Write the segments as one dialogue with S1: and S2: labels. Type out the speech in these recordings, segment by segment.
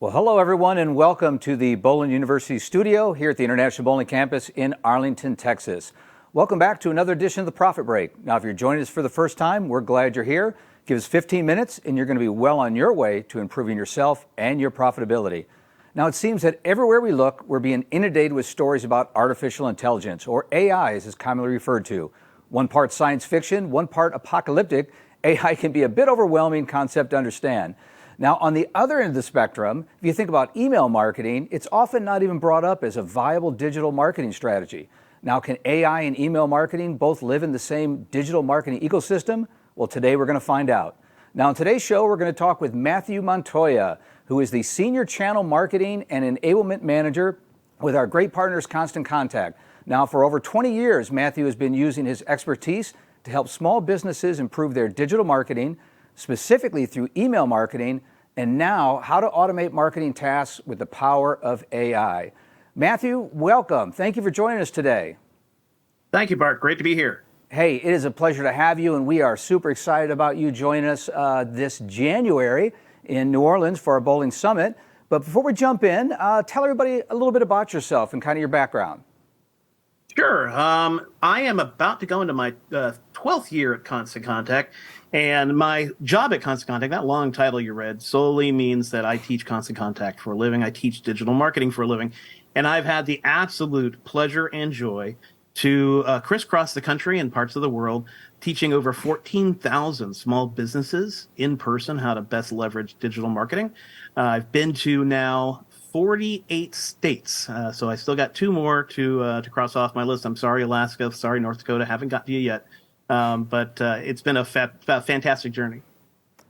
S1: Well, hello everyone, and welcome to the Bowling University studio here at the International Bowling Campus in Arlington, Texas. Welcome back to another edition of the Profit Break. Now, if you're joining us for the first time, we're glad you're here. Give us 15 minutes and you're going to be well on your way to improving yourself and your profitability. Now, it seems that everywhere we look, we're being inundated with stories about artificial intelligence, or AI as it's commonly referred to. One part science fiction, one part apocalyptic, AI can be a bit overwhelming concept to understand. Now, on the other end of the spectrum, if you think about email marketing, it's often not even brought up as a viable digital marketing strategy. Now, can AI and email marketing both live in the same digital marketing ecosystem? Well, today we're going to find out. Now, in today's show, we're going to talk with Matthew Montoya, who is the Senior Channel Marketing and Enablement Manager with our great partners, Constant Contact. Now, for over 20 years, Matthew has been using his expertise to help small businesses improve their digital marketing, specifically through email marketing, and now how to automate marketing tasks with the power of AI. Matthew, welcome. Thank you for joining us today.
S2: Thank you, Bart. Great to be here.
S1: Hey, it is a pleasure to have you, and we are super excited about you joining us this January in New Orleans for our Bowling Summit. But before we jump in, tell everybody a little bit about yourself and kind of your background.
S2: Sure. I am about to go into my 12th year at Constant Contact, and my job at Constant Contact, that long title you read, solely means that I teach Constant Contact for a living. I teach digital marketing for a living, and I've had the absolute pleasure and joy to crisscross the country and parts of the world, teaching over 14,000 small businesses in person how to best leverage digital marketing. I've been to now 48 states, so I still got two more to cross off my list. I'm sorry, Alaska. Sorry, North Dakota. Haven't got to you yet, but it's been a fantastic journey.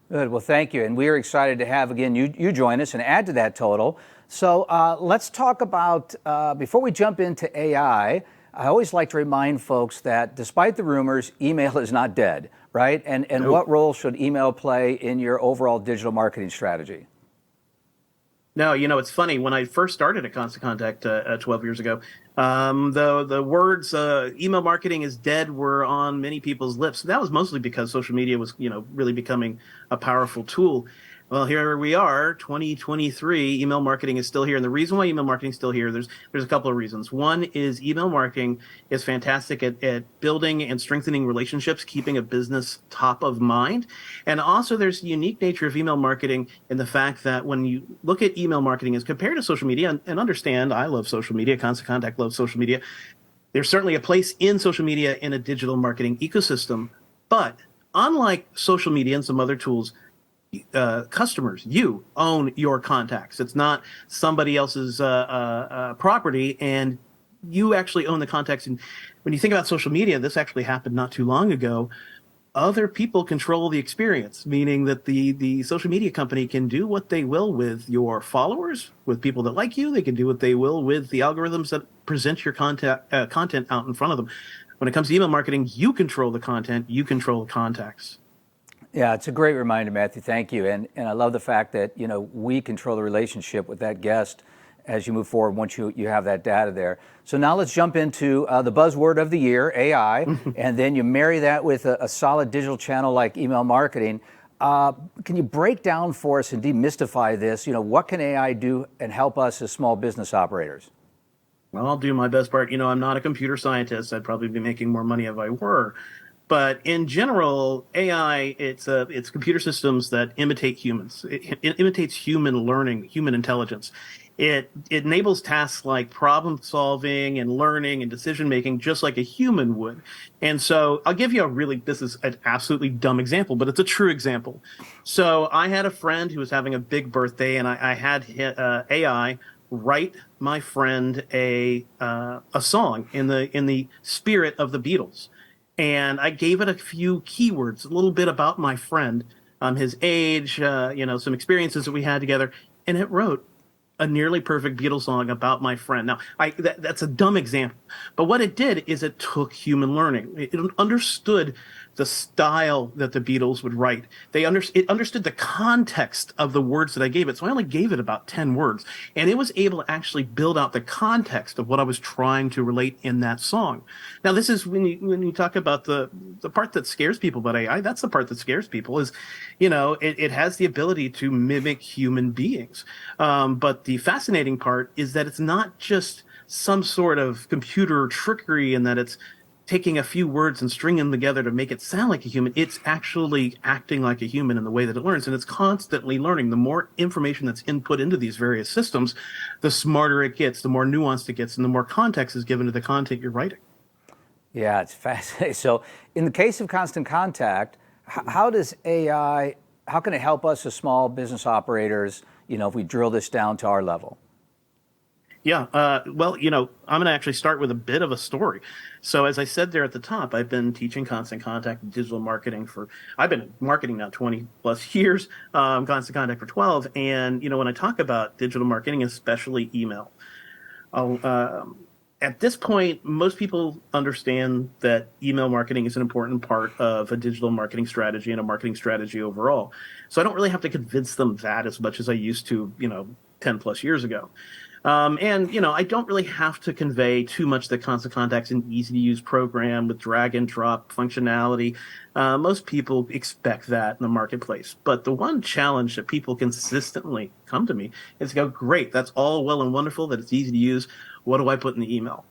S1: Good. Well, thank you, and we are excited to have again you join us and add to that total. So let's talk about before we jump into AI. I always like to remind folks that despite the rumors, email is not dead, right? And
S2: Nope.
S1: What role should email play in your overall digital marketing strategy?
S2: No, it's funny. When I first started at Constant Contact 12 years ago, the words email marketing is dead were on many people's lips. That was mostly because social media was, really becoming a powerful tool. Well, here we are, 2023. Email marketing is still here, and the reason why email marketing is still here, there's a couple of reasons. One is email marketing is fantastic at building and strengthening relationships, keeping a business top of mind, and also there's the unique nature of email marketing in the fact that when you look at email marketing as compared to social media, and understand, I love social media, Constant Contact loves social media. There's certainly a place in social media in a digital marketing ecosystem, but unlike social media and some other tools, customers, you own your contacts. It's not somebody else's property, and you actually own the contacts. And when you think about social media, this actually happened not too long ago. Other people control the experience, meaning that the social media company can do what they will with your followers, with people that like you. They can do what they will with the algorithms that present your content out in front of them. When it comes to email marketing, you control the content, you control the contacts.
S1: Yeah, it's a great reminder, Matthew. Thank you. And I love the fact that, we control the relationship with that guest as you move forward once you have that data there. So now let's jump into the buzzword of the year, AI, and then you marry that with a solid digital channel like email marketing. Can you break down for us and demystify this? What can AI do and help us as small business operators?
S2: Well, I'll do my best part. I'm not a computer scientist. I'd probably be making more money if I were. But in general, AI, it's computer systems that imitate humans. It imitates human learning, human intelligence. It enables tasks like problem solving and learning and decision making just like a human would. And so I'll give you this is an absolutely dumb example, but it's a true example. So I had a friend who was having a big birthday, and I had AI write my friend a song in the spirit of the Beatles. And I gave it a few keywords, a little bit about my friend, his age, some experiences that we had together, and it wrote a nearly perfect Beatles song about my friend. Now, that's a dumb example, but what it did is it took human learning. It understood the style that the Beatles would write. It understood the context of the words that I gave it. So I only gave it about 10 words, and it was able to actually build out the context of what I was trying to relate in that song. Now, this is when you talk about the part that scares people about AI. That's the part that scares people is, it has the ability to mimic human beings. But the fascinating part is that it's not just some sort of computer trickery and that it's taking a few words and stringing them together to make it sound like a human. It's actually acting like a human in the way that it learns, and it's constantly learning. The more information that's input into these various systems, the smarter it gets, the more nuanced it gets, and the more context is given to the content you're writing.
S1: Yeah, it's fascinating. So in the case of Constant Contact, how does AI, how can it help us as small business operators, if we drill this down to our level?
S2: Yeah, well, I'm going to actually start with a bit of a story. So, as I said there at the top, I've been teaching Constant Contact and digital marketing I've been in marketing now 20 plus years, Constant Contact for 12. And, when I talk about digital marketing, especially email, at this point, most people understand that email marketing is an important part of a digital marketing strategy and a marketing strategy overall. So, I don't really have to convince them that as much as I used to, 10 plus years ago. I don't really have to convey too much that Constant Contact's an easy-to-use program with drag-and-drop functionality. Most people expect that in the marketplace. But the one challenge that people consistently come to me is to go, great, that's all well and wonderful, that it's easy to use. What do I put in the email?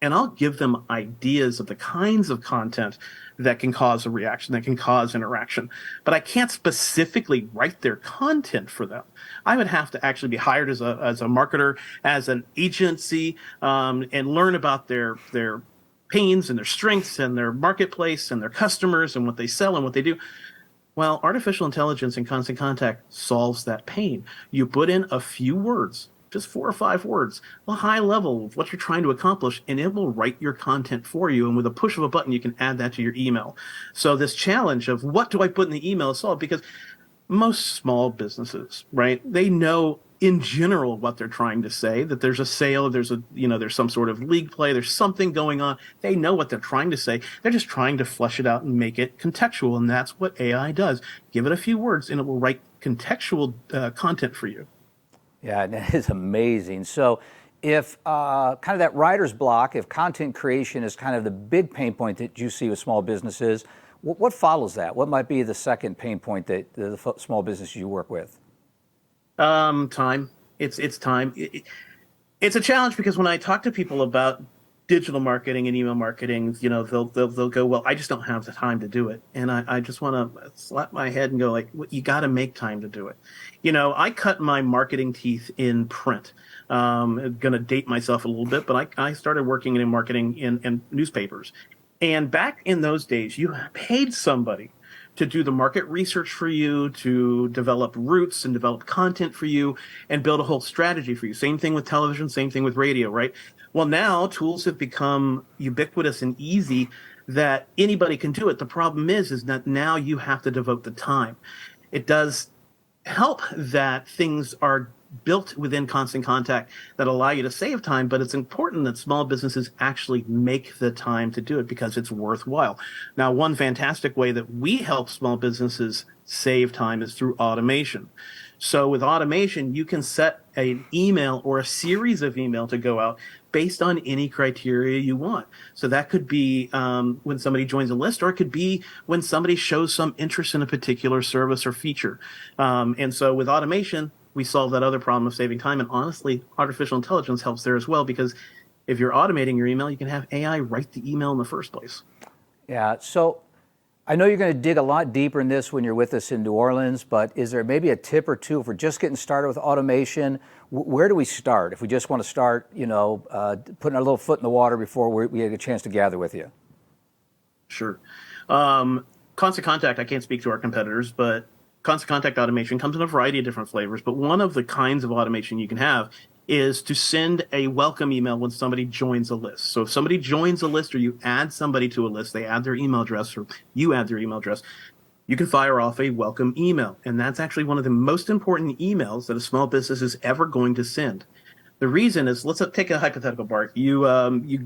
S2: And I'll give them ideas of the kinds of content that can cause a reaction, that can cause interaction. But I can't specifically write their content for them. I would have to actually be hired as a marketer, as an agency, and learn about their pains and their strengths and their marketplace and their customers and what they sell and what they do. Well, artificial intelligence and Constant Contact solves that pain. You put in a few words, just 4 or 5 words, a high level of what you're trying to accomplish, and it will write your content for you. And with a push of a button, you can add that to your email. So this challenge of what do I put in the email is solved because most small businesses, right, they know in general what they're trying to say, that there's a sale, there's some sort of league play, there's something going on. They know what they're trying to say. They're just trying to flesh it out and make it contextual. And that's what AI does. Give it a few words and it will write contextual content for you.
S1: Yeah, that is amazing. So if kind of that writer's block, if content creation is kind of the big pain point that you see with small businesses, what follows that? What might be the second pain point that the small businesses you work with?
S2: Time. It's time. It's a challenge because when I talk to people about digital marketing and email marketing, they'll go, well, I just don't have the time to do it. And I just want to slap my head and go like, well, you got to make time to do it. I cut my marketing teeth in print. I'm going to date myself a little bit, but I started working in marketing in newspapers. And back in those days, you paid somebody to do the market research for you, to develop routes and develop content for you, and build a whole strategy for you. Same thing with television, same thing with radio, right? Well, now tools have become ubiquitous and easy that anybody can do it. The problem is that now you have to devote the time. It does help that things are built within Constant Contact that allow you to save time, but it's important that small businesses actually make the time to do it because it's worthwhile. Now, one fantastic way that we help small businesses save time is through automation. So with automation, you can set an email or a series of email to go out based on any criteria you want. So that could be when somebody joins a list, or it could be when somebody shows some interest in a particular service or feature. And so with automation, we solve that other problem of saving time. And honestly, artificial intelligence helps there as well, because if you're automating your email, you can have AI write the email in the first place.
S1: Yeah, so I know you're going to dig a lot deeper in this when you're with us in New Orleans, but is there maybe a tip or two if we're just getting started with automation? Where do we start if we just want to start, putting our little foot in the water before we get a chance to gather with you?
S2: Sure. Constant Contact, I can't speak to our competitors, but Constant Contact automation comes in a variety of different flavors. But one of the kinds of automation you can have is to send a welcome email when somebody joins a list. So if somebody joins a list or you add somebody to a list, they add their email address or you add their email address, you can fire off a welcome email. And that's actually one of the most important emails that a small business is ever going to send. The reason is, let's take a hypothetical, Bart. You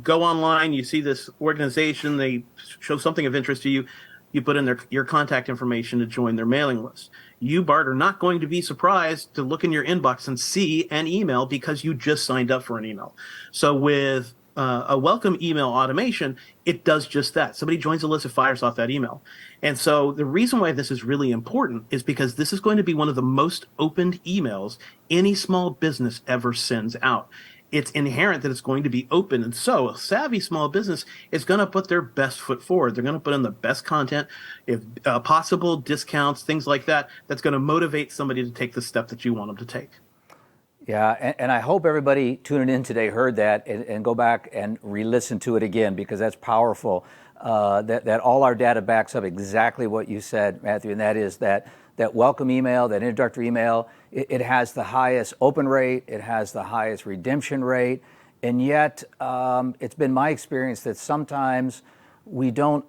S2: go online, you see this organization, they show something of interest to you, you put in your contact information to join their mailing list. You, Bart, are not going to be surprised to look in your inbox and see an email because you just signed up for an email. So with a welcome email automation, it does just that. Somebody joins the list, it fires off that email. And so the reason why this is really important is because this is going to be one of the most opened emails any small business ever sends out. It's inherent that it's going to be open. And so a savvy small business is going to put their best foot forward. They're going to put in the best content, if possible discounts, things like that, that's going to motivate somebody to take the step that you want them to take.
S1: Yeah, and I hope everybody tuning in today heard that and go back and re-listen to it again, because that's powerful. That all our data backs up exactly what you said, Matthew, and that is that welcome email, that introductory email, it has the highest open rate, it has the highest redemption rate, and yet it's been my experience that sometimes we don't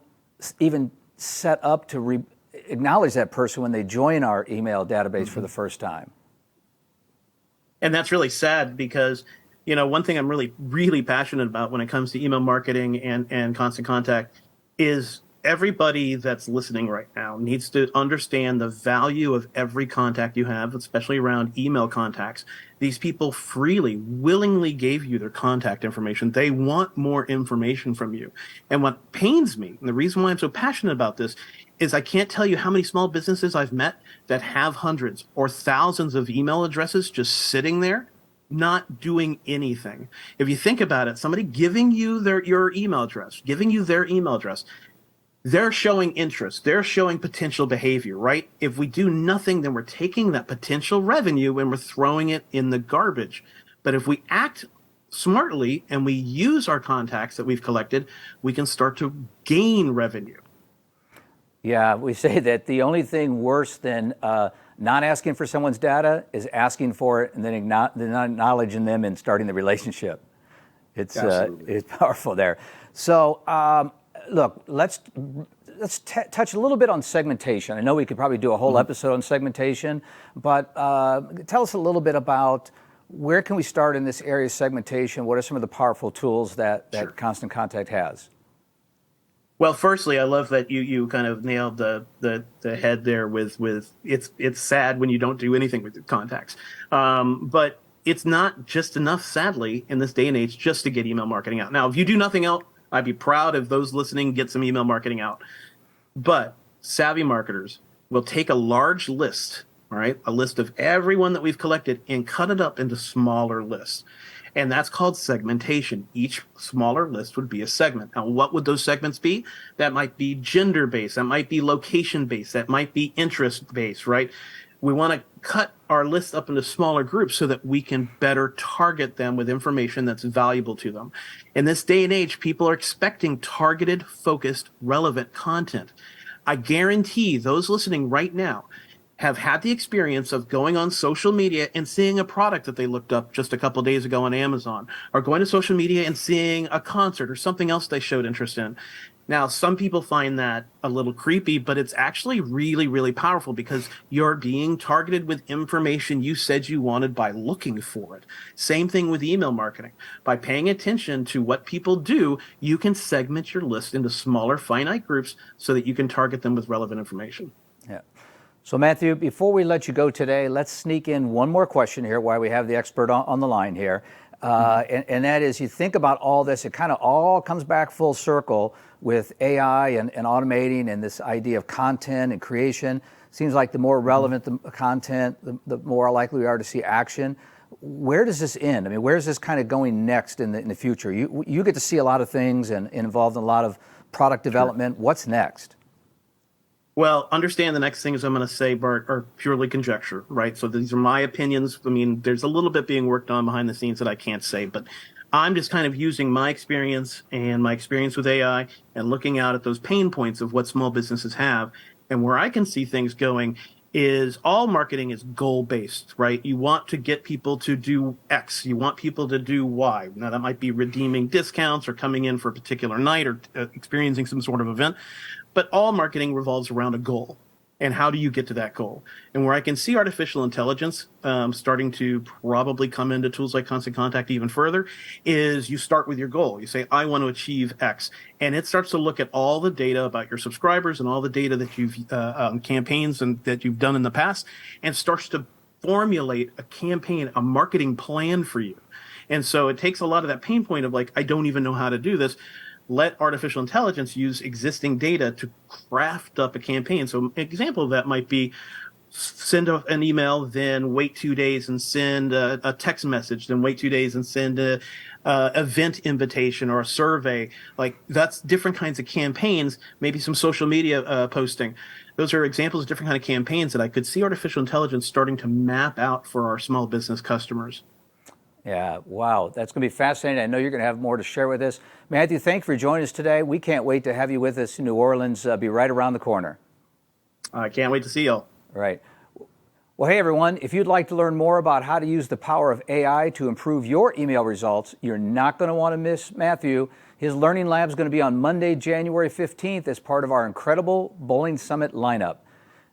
S1: even set up to acknowledge that person when they join our email database for the first time.
S2: And that's really sad because, one thing I'm really, really passionate about when it comes to email marketing and constant contact is everybody that's listening right now needs to understand the value of every contact you have, especially around email contacts. These people freely, willingly gave you their contact information. They want more information from you. And what pains me, and the reason why I'm so passionate about this, is I can't tell you how many small businesses I've met that have hundreds or thousands of email addresses just sitting there, not doing anything. If you think about it, somebody giving you your email address, giving you their email address, they're showing interest. They're showing potential behavior, right? If we do nothing, then we're taking that potential revenue and we're throwing it in the garbage. But if we act smartly and we use our contacts that we've collected, we can start to gain revenue.
S1: Yeah, we say that the only thing worse than not asking for someone's data is asking for it and then not acknowledging them and starting the relationship. It's powerful there. So look, let's touch a little bit on segmentation. I know we could probably do a whole episode on segmentation, but tell us a little bit about where can we start in this area of segmentation? What are some of the powerful tools that Constant Contact has?
S2: Well, firstly, I love that you kind of nailed the head there with it's sad when you don't do anything with your contacts. But it's not just enough, sadly, in this day and age, just to get email marketing out. Now, if you do nothing else, I'd be proud if those listening get some email marketing out. But savvy marketers will take a large list, all right, a list of everyone that we've collected and cut it up into smaller lists. And that's called segmentation. Each smaller list would be a segment. Now, what would those segments be? That might be gender-based. That might be location-based. That might be interest-based, right? We want to cut our list up into smaller groups so that we can better target them with information that's valuable to them. In this day and age, people are expecting targeted, focused, relevant content. I guarantee those listening right now have had the experience of going on social media and seeing a product that they looked up just a couple of days ago on Amazon, or going to social media and seeing a concert or something else they showed interest in. Now, some people find that a little creepy, but it's actually really, really powerful because you're being targeted with information you said you wanted by looking for it. Same thing with email marketing. By paying attention to what people do, you can segment your list into smaller, finite groups so that you can target them with relevant information.
S1: Yeah. So, Matthew, before we let you go today, let's sneak in one more question here while we have the expert on the line here. And that is, you think about all this, it kind of all comes back full circle with AI and automating and this idea of content and creation. Seems like the more relevant the content, the more likely we are to see action. Where does this end? I mean, where is this kind of going next in the future? You get to see a lot of things and involved in a lot of product development. Sure. What's next?
S2: Well, understand the next things I'm going to say, Bart, are purely conjecture, right? So these are my opinions. I mean, there's a little bit being worked on behind the scenes that I can't say, but I'm just kind of using my experience and my experience with AI and looking out at those pain points of what small businesses have. And where I can see things going is all marketing is goal-based, right? You want to get people to do X. You want people to do Y. Now, that might be redeeming discounts or coming in for a particular night or experiencing some sort of event. But all marketing revolves around a goal. and how do you get to that goal? And where I can see artificial intelligence starting to probably come into tools like Constant Contact even further is you start with your goal. You say, I want to achieve X. And it starts to look at all the data about your subscribers and all the data that you've campaigns and that you've done in the past, and starts to formulate a campaign, a marketing plan for you. And so it takes a lot of that pain point of like, I don't even know how to do this. Let artificial intelligence use existing data to craft up a campaign. So an example of that might be send an email, then wait 2 days and send a text message, then wait 2 days and send a event invitation or a survey. Like that's different kinds of campaigns, maybe some social media posting. Those are examples of different kind of campaigns that I could see artificial intelligence starting to map out for our small business customers.
S1: Yeah, wow, that's going to be fascinating. I know you're going to have more to share with us. Matthew, thank you for joining us today. We can't wait to have you with us in New Orleans. Be right around the corner.
S2: I can't wait to see y'all.
S1: All right. Well, hey, everyone, if you'd like to learn more about how to use the power of AI to improve your email results, you're not going to want to miss Matthew. His Learning Lab is going to be on Monday, January 15th as part of our incredible Bowling Summit lineup.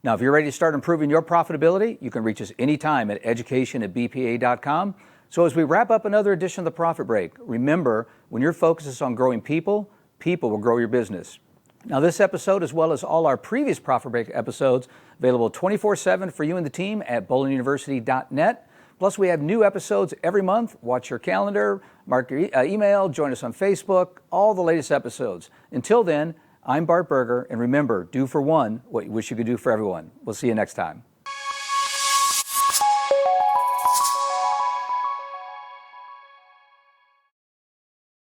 S1: Now, if you're ready to start improving your profitability, you can reach us anytime at education@bpa.com. So as we wrap up another edition of the Profit Break, remember, when your focus is on growing people, people will grow your business. Now, this episode, as well as all our previous Profit Break episodes, available 24/7 for you and the team at bowlinguniversity.net. Plus, we have new episodes every month. Watch your calendar, mark your email, join us on Facebook, all the latest episodes. Until then, I'm Bart Berger, and remember, do for one what you wish you could do for everyone. We'll see you next time.